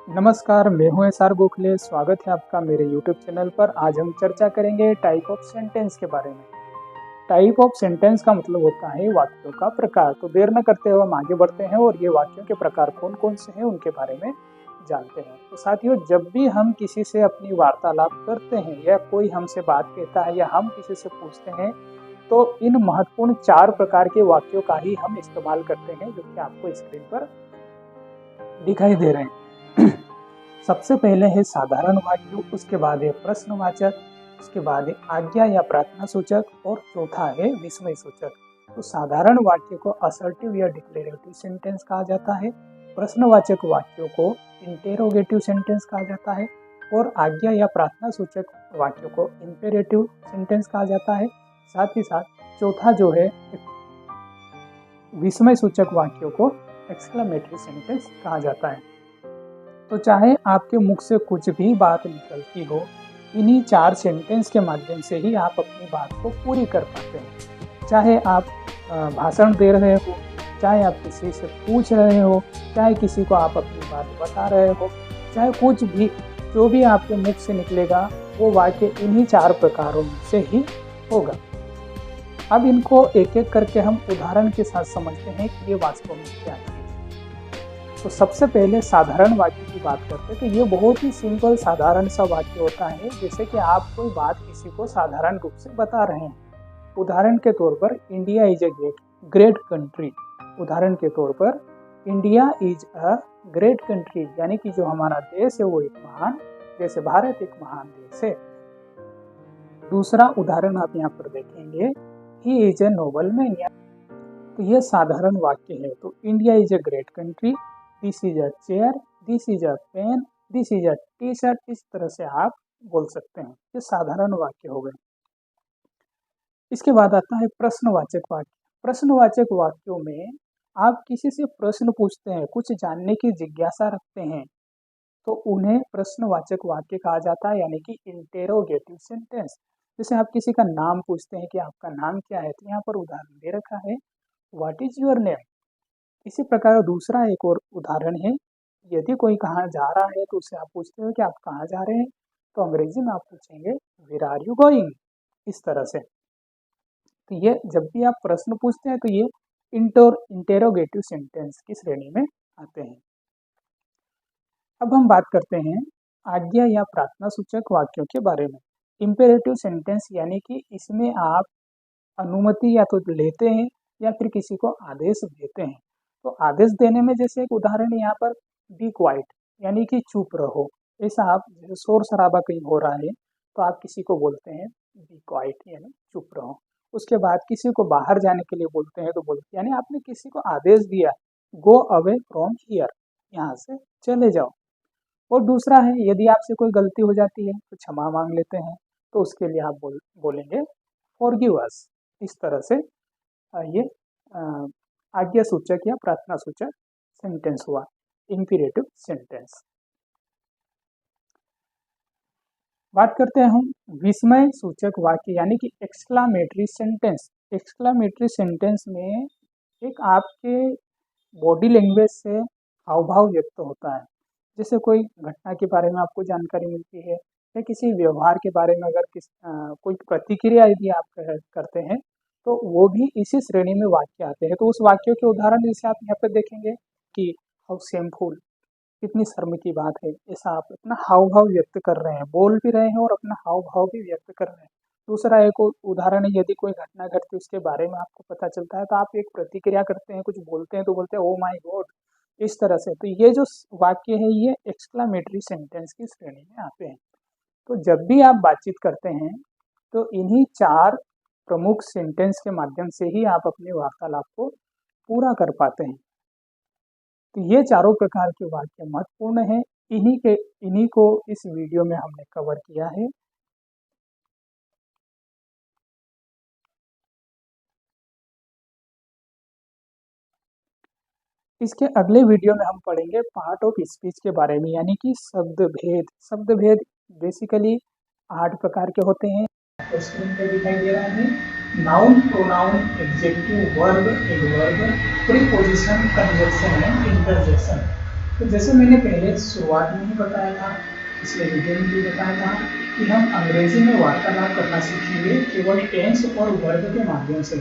नमस्कार, मैं हूं एसआर गोखले। स्वागत है आपका मेरे यूट्यूब चैनल पर। आज हम चर्चा करेंगे टाइप ऑफ सेंटेंस के बारे में। टाइप ऑफ सेंटेंस का मतलब होता है वाक्यों का प्रकार। तो देर न करते हुए हम आगे बढ़ते हैं और ये वाक्यों के प्रकार कौन कौन से हैं उनके बारे में जानते हैं। तो साथियों, जब भी हम किसी से अपनी वार्तालाप करते हैं या कोई हमसे बात कहता है या हम किसी से पूछते हैं, तो इन महत्वपूर्ण 4 प्रकार के वाक्यों का ही हम इस्तेमाल करते हैं, जो कि आपको स्क्रीन पर दिखाई दे रहे हैं। सबसे पहले है साधारण वाक्य, उसके बाद है प्रश्नवाचक, उसके बाद है आज्ञा या प्रार्थना सूचक और चौथा है विस्मय सूचक। तो साधारण वाक्य को असर्टिव या डिक्लेरेटिव सेंटेंस कहा जाता है, प्रश्नवाचक वाक्यों को इंटेरोगेटिव सेंटेंस कहा जाता है और आज्ञा या प्रार्थना सूचक वाक्यों को इंपेरेटिव सेंटेंस कहा जाता है। साथ ही साथ चौथा जो है विस्मय सूचक वाक्यों को एक्सक्लेमेटरी सेंटेंस कहा जाता है। तो चाहे आपके मुख से कुछ भी बात निकलती हो, इन्हीं 4 सेंटेंस के माध्यम से ही आप अपनी बात को पूरी कर पाते हैं। चाहे आप भाषण दे रहे हो, चाहे आप किसी से पूछ रहे हो, चाहे किसी को आप अपनी बात बता रहे हो, चाहे कुछ भी, जो भी आपके मुख से निकलेगा वो वाक्य इन्हीं 4 प्रकारों से ही होगा। अब इनको एक एक करके हम उदाहरण के साथ समझते हैं कि ये वास्तव में क्या है। तो सबसे पहले साधारण वाक्य की बात करते हैं। तो ये बहुत ही सिंपल साधारण सा वाक्य होता है, जैसे कि आप कोई बात किसी को साधारण रूप से बता रहे हैं। उदाहरण के तौर पर India is a great country. उदाहरण के तौर पर India is a great country, यानी कि जो हमारा देश है वो एक महान, जैसे भारत एक महान देश है। दूसरा उदाहरण आप यहाँ पर देखेंगे, he is a noble man. तो ये साधारण वाक्य है। तो India is a great country, this is a chair, this is a pen, this is a T shirt. इस तरह से आप बोल सकते हैं। ये साधारण वाक्य हो गए। इसके बाद आता है प्रश्नवाचक वाक्य। प्रश्नवाचक वाक्यों में आप किसी से प्रश्न पूछते हैं, कुछ जानने की जिज्ञासा रखते हैं, तो उन्हें प्रश्नवाचक वाक्य कहा जाता है, यानी कि इंटेरोगेटिव सेंटेंस। जैसे आप किसी का नाम पूछते हैं कि आपका नाम क्या है, तो यहाँ पर उदाहरण दे रखा है, व्हाट इज योर नेम। इसी प्रकार दूसरा एक और उदाहरण है, यदि कोई कहाँ जा रहा है तो उससे आप पूछते हो कि आप कहाँ जा रहे हैं, तो अंग्रेजी में आप पूछेंगे वेयर आर यू गोइंग। इस तरह से। तो ये जब भी आप प्रश्न पूछते हैं तो ये इंटेरोगेटिव सेंटेंस की श्रेणी में आते हैं। अब हम बात करते हैं आज्ञा या प्रार्थना सूचक वाक्यों के बारे में। इंपेरेटिव सेंटेंस यानी कि इसमें आप अनुमति या तो लेते हैं या फिर किसी को आदेश देते हैं। तो आदेश देने में जैसे एक उदाहरण यहाँ पर बी क्वाइट, यानी कि चुप रहो। ऐसा आप शोर शराबा कहीं हो रहा है तो आप किसी को बोलते हैं बी क्वाइट, यानी चुप रहो। उसके बाद किसी को बाहर जाने के लिए बोलते हैं तो बोलते यानी आपने किसी को आदेश दिया, गो अवे फ्रॉम हियर, यहाँ से चले जाओ। और दूसरा है, यदि आपसे कोई गलती हो जाती है तो क्षमा मांग लेते हैं, तो उसके लिए आप बोलेंगे फॉरगिव अस। इस तरह से ये आज्ञा सूचक या प्रार्थना सूचक सेंटेंस हुआ, इंपीरेटिव सेंटेंस। बात करते हैं हम विस्मय सूचक वाक्य, यानी कि एक्सक्लामेटरी सेंटेंस। एक्सक्लामेटरी सेंटेंस में एक आपके बॉडी लैंग्वेज से हाव भाव व्यक्त होता है। जैसे कोई घटना के बारे में आपको जानकारी मिलती है या किसी व्यवहार के बारे में अगर कोई प्रतिक्रिया यदि आप करते हैं, तो वो भी इसी श्रेणी में वाक्य आते हैं। तो उस वाक्यों के उदाहरण जैसे आप यहाँ पे देखेंगे कि हाउ शेमफुल, कितनी शर्म की बात है। ऐसा आप अपना हाव भाव व्यक्त कर रहे हैं, बोल भी रहे हैं और अपना हाव भाव भी व्यक्त कर रहे हैं। दूसरा एक उदाहरण है, यदि कोई घटना घटती है उसके बारे में आपको पता चलता है तो आप एक प्रतिक्रिया करते हैं, कुछ बोलते हैं तो बोलते हैं ओ माय गॉड। इस तरह से। तो ये जो वाक्य है ये एक्सक्लामेटरी सेंटेंस की श्रेणी में आते हैं। तो जब भी आप बातचीत करते हैं तो इन्हीं 4 प्रमुख सेंटेंस के माध्यम से ही आप अपने वार्तालाप को पूरा कर पाते हैं। तो ये चारों प्रकार के वाक्य महत्वपूर्ण हैं। इन्हीं को इस वीडियो में हमने कवर किया है। इसके अगले वीडियो में हम पढ़ेंगे पार्ट ऑफ स्पीच के बारे में, यानी कि शब्द भेद। शब्द भेद बेसिकली 8 प्रकार के होते हैं। स्क्रीन पे दिखाई दे रहा है। Noun, pronoun, adjective, verb, adverb, preposition, conjunction and interjection. तो जैसे मैंने पहले शुरुआत में ही बताया था, इसलिए वीडियो में भी बताया था कि हम अंग्रेजी में वार्तालाप करना सीखेंगे केवल टेंस और वर्ब के माध्यम से।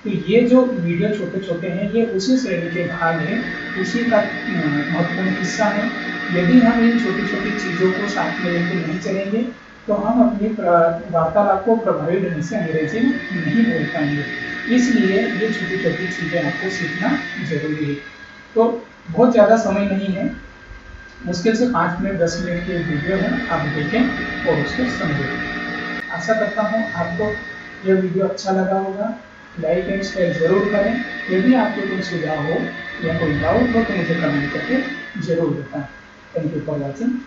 तो ये जो वीडियो छोटे छोटे हैं ये उसी श्रेणी के भाग हैं, उसी का महत्वपूर्ण हिस्सा है। यदि हम इन छोटी छोटी चीज़ों को साथ में लेकर नहीं चलेंगे तो हम अपनी वार्तालाप को प्रभावी ढंग से अंग्रेजी में नहीं बोल पाएंगे। इसलिए ये छोटी छोटी चीज़ें आपको सीखना जरूरी है। तो बहुत ज़्यादा समय नहीं है, मुश्किल से 5 मिनट 10 मिनट की वीडियो है, आप देखें और उसको समझें। आशा करता हूँ आपको यह वीडियो अच्छा लगा होगा। लाइक एंड शेयर जरूर करें। यदि आपको कोई सुझाव हो या कोई डाउट हो तो मुझे कमेंट करके जरूर बताएं। Thank you for watching.